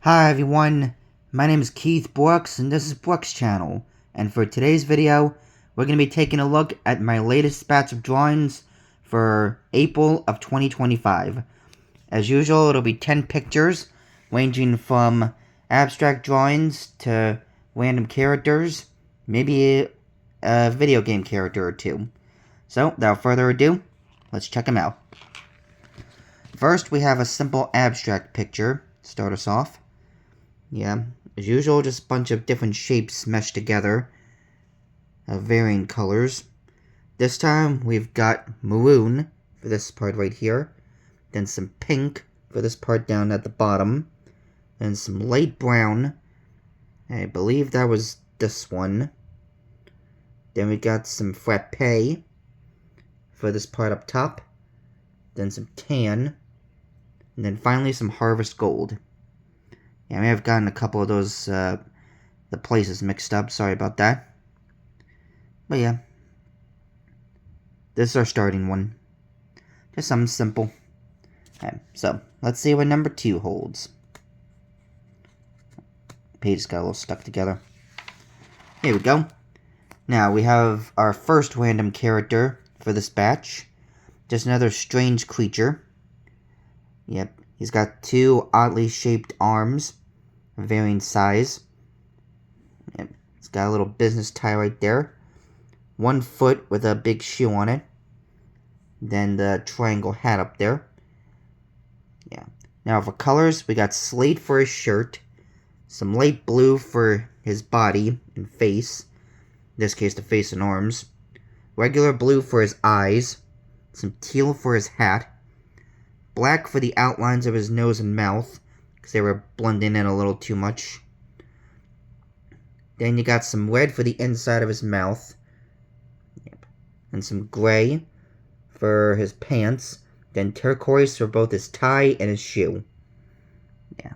Hi everyone, my name is Keith Brooks and this is Brooks Channel, and for today's video, we're going to be taking a look at my latest batch of drawings for April of 2025. As usual, it'll be 10 pictures, ranging from abstract drawings to random characters, maybe a video game character or two. So, without further ado, let's check them out. First, we have a simple abstract picture to start us off. Yeah, as usual, just a bunch of different shapes meshed together of varying colors. This time, we've got maroon for this part right here, then some pink for this part down at the bottom, then some light brown. I believe that was this one. Then we got some frappe for this part up top, then some tan, and then finally some harvest gold. Yeah, I may have gotten a couple of those, the places mixed up. Sorry about that. But yeah. This is our starting one. Just something simple. Okay, so, let's see what number 2 holds. Page got a little stuck together. Here we go. Now, we have our first random character for this batch. Just another strange creature. Yep, he's got 2 oddly shaped arms. Varying size. Yep. It's got a little business tie right there. 1 foot with a big shoe on it. Then the triangle hat up there. Yeah. Now for colors, we got slate for his shirt. Some light blue for his body and face. In this case, the face and arms. Regular blue for his eyes. Some teal for his hat. Black for the outlines of his nose and mouth, because they were blending in a little too much. Then you got some red for the inside of his mouth. Yep. And some gray for his pants. Then turquoise for both his tie and his shoe. Yeah.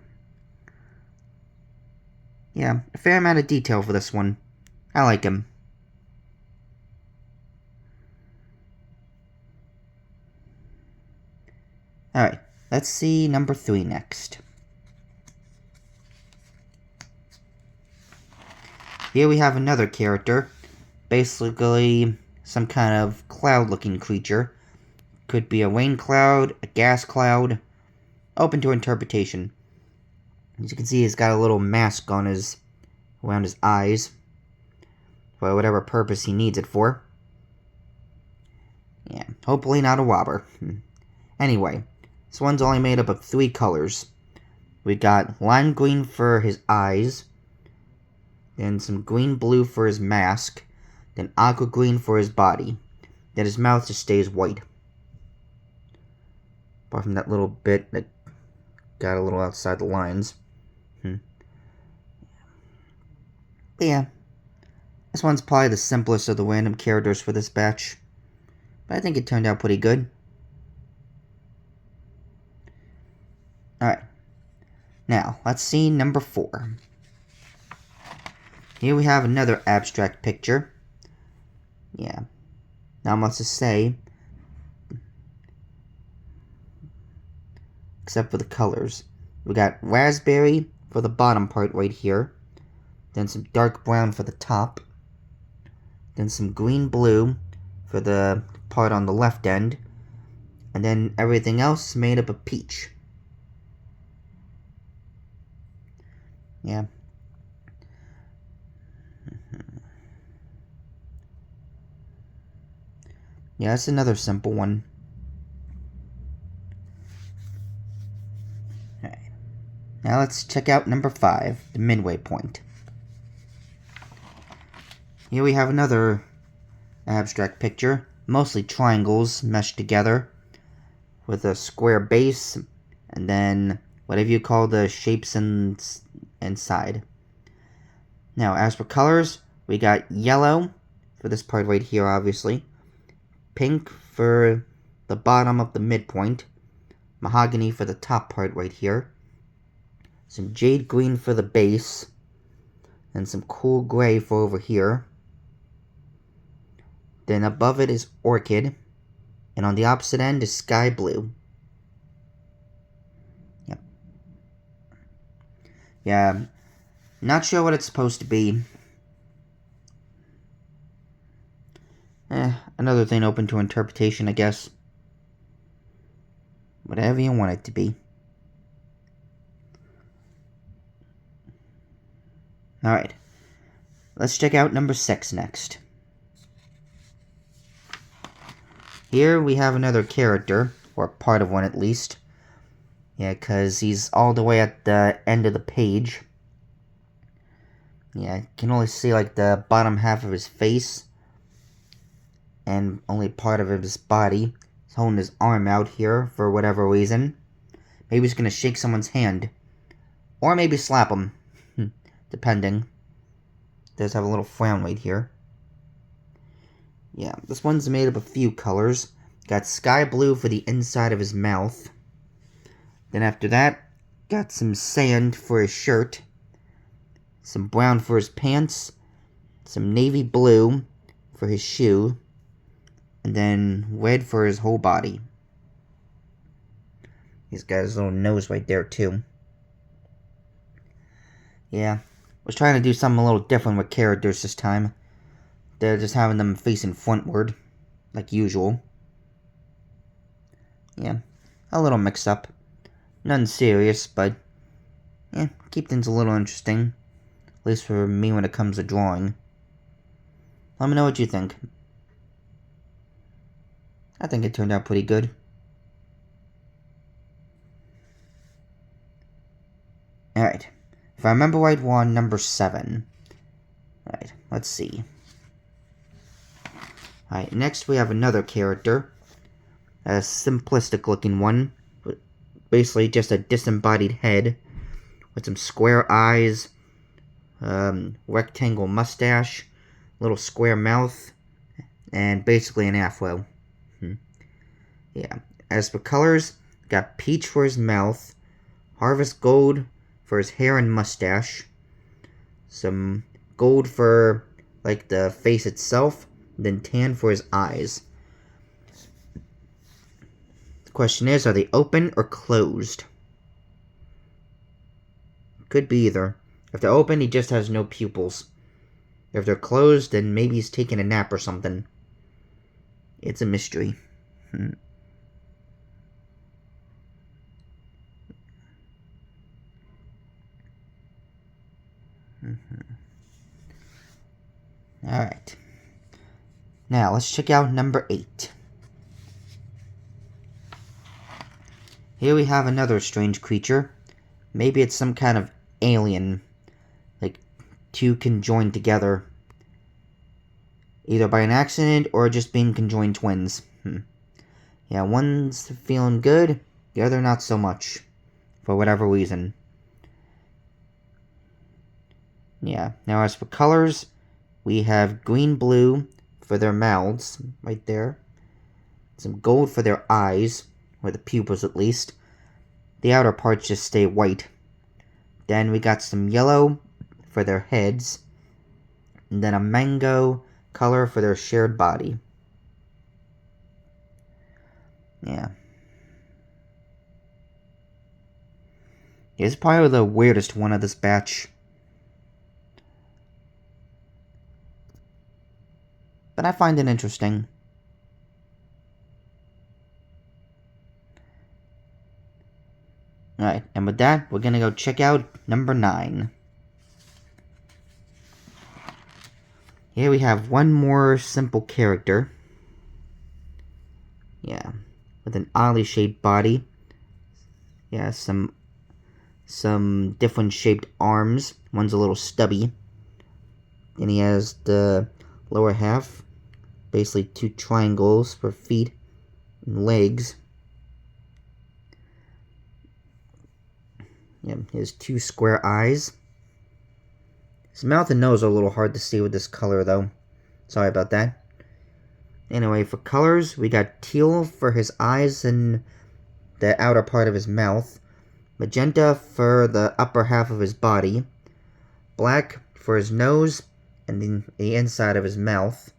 Yeah, a fair amount of detail for this one. I like him. Alright, let's see number 3 next. Here we have another character. Basically, some kind of cloud-looking creature. Could be a rain cloud, a gas cloud. Open to interpretation. As you can see, he's got a little mask on around his eyes. For whatever purpose he needs it for. Yeah, hopefully not a robber. Anyway, this one's only made up of 3 colors. We got lime green for his eyes. Then some green-blue for his mask. Then aqua green for his body. Then his mouth just stays white. Apart from that little bit that got a little outside the lines. But yeah. This one's probably the simplest of the random characters for this batch. But I think it turned out pretty good. Alright. Now, let's see number 4. Here we have another abstract picture. Yeah. Not much to say. Except for the colors. We got raspberry for the bottom part right here. Then some dark brown for the top. Then some green-blue for the part on the left end. And then everything else made up of peach. Yeah. Yeah, that's another simple one. Alright. Now let's check out number 5, the midway point. Here we have another abstract picture. Mostly triangles meshed together. With a square base. And then whatever you call the shapes inside. Now, as for colors, we got yellow for this part right here, obviously. Pink for the bottom of the midpoint. Mahogany for the top part right here. Some jade green for the base. And some cool gray for over here. Then above it is orchid. And on the opposite end is sky blue. Yep. Yeah, not sure what it's supposed to be. Another thing open to interpretation, I guess. Whatever you want it to be. Alright. Let's check out number 6 next. Here we have another character, or part of one at least. Yeah, because he's all the way at the end of the page. Yeah, I can only see like the bottom half of his face. And only part of his body. He's holding his arm out here for whatever reason. Maybe he's gonna shake someone's hand. Or maybe slap him. Depending. Does have a little frown right here. Yeah, this one's made up of a few colors. Got sky blue for the inside of his mouth. Then after that, got some sand for his shirt. Some brown for his pants. Some navy blue for his shoe. And then red for his whole body. He's got his little nose right there too. Yeah, was trying to do something a little different with characters this time. They're just having them facing frontward, like usual. Yeah, a little mix up. Nothing serious, but yeah, keep things a little interesting. At least for me when it comes to drawing. Let me know what you think. I think it turned out pretty good. Alright. If I remember right, we're on number 7. Alright, let's see. Alright, next we have another character. A simplistic looking one. Basically just a disembodied head. With some square eyes. Rectangle mustache. Little square mouth. And basically an afro. Yeah. As for colors, got peach for his mouth. Harvest gold for his hair and mustache. Some gold for, like, the face itself. Then tan for his eyes. The question is, are they open or closed? Could be either. If they're open, he just has no pupils. If they're closed, then maybe he's taking a nap or something. It's a mystery. Alright. Now, let's check out number 8. Here we have another strange creature. Maybe it's some kind of alien. Like, two conjoined together. Either by an accident or just being conjoined twins. Yeah, one's feeling good, the other not so much. For whatever reason. Yeah, now as for colors, we have green-blue for their mouths, right there. Some gold for their eyes, or the pupils at least. The outer parts just stay white. Then we got some yellow for their heads. And then a mango color for their shared body. Yeah. It's probably the weirdest one of this batch. But I find it interesting. Alright, and with that, we're gonna go check out number 9. Here we have one more simple character. Yeah, with an oddly shaped body. Yeah, some different shaped arms. One's a little stubby. And he has the lower half. Basically 2 triangles for feet and legs. Yeah, he has 2 square eyes. His mouth and nose are a little hard to see with this color, though. Sorry about that. Anyway, for colors, we got teal for his eyes and the outer part of his mouth. Magenta for the upper half of his body. Black for his nose and the inside of his mouth.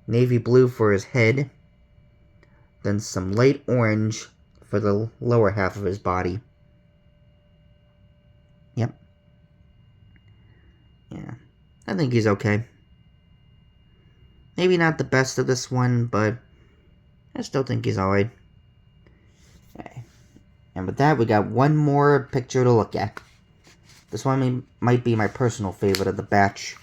Navy blue for his head. Then some light orange for the lower half of his body. Yep. I think he's okay. Maybe not the best of this one, but I still think he's alright. Okay. And with that, we got one more picture to look at. This one might be my personal favorite of the batch.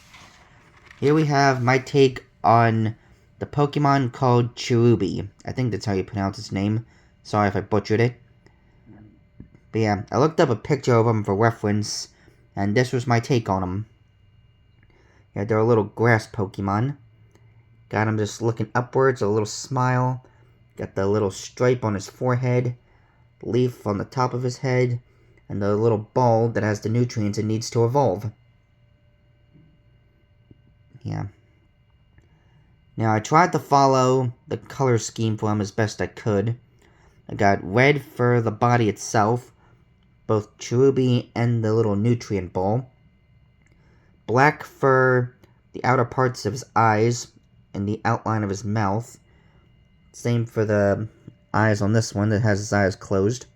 Here we have my take on the Pokemon called Cherubi. I think that's how you pronounce its name. Sorry if I butchered it. But yeah, I looked up a picture of him for reference, and this was my take on him. Yeah, they're a little grass Pokemon. Got him just looking upwards, a little smile. Got the little stripe on his forehead, leaf on the top of his head, and the little ball that has the nutrients it needs to evolve. Yeah. Now, I tried to follow the color scheme for him as best I could. I got red for the body itself, both Cherubi and the little nutrient ball. Black for the outer parts of his eyes and the outline of his mouth. Same for the eyes on this one that has his eyes closed.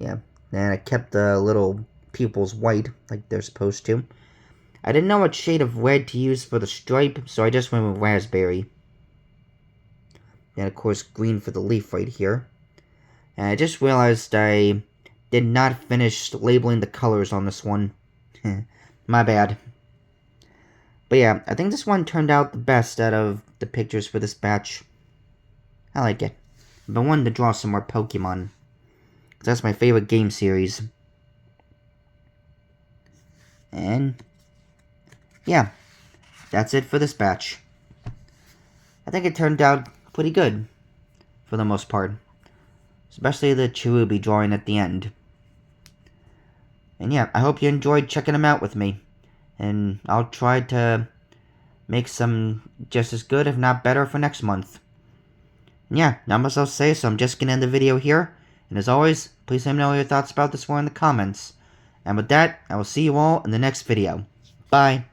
Yeah, and I kept the little pupils white, like they're supposed to. I didn't know what shade of red to use for the stripe, so I just went with raspberry. And of course, green for the leaf right here. And I just realized I did not finish labeling the colors on this one. My bad. But yeah, I think this one turned out the best out of the pictures for this batch. I like it. I've been wanting to draw some more Pokemon. That's my favorite game series. And yeah, that's it for this batch. I think it turned out pretty good, for the most part. Especially the Cherubi drawing at the end. And yeah, I hope you enjoyed checking them out with me. And I'll try to make some just as good, if not better, for next month. And yeah, not much else to say, so I'm just gonna end the video here. And as always, please let me know what your thoughts about this were in the comments. And with that, I will see you all in the next video. Bye.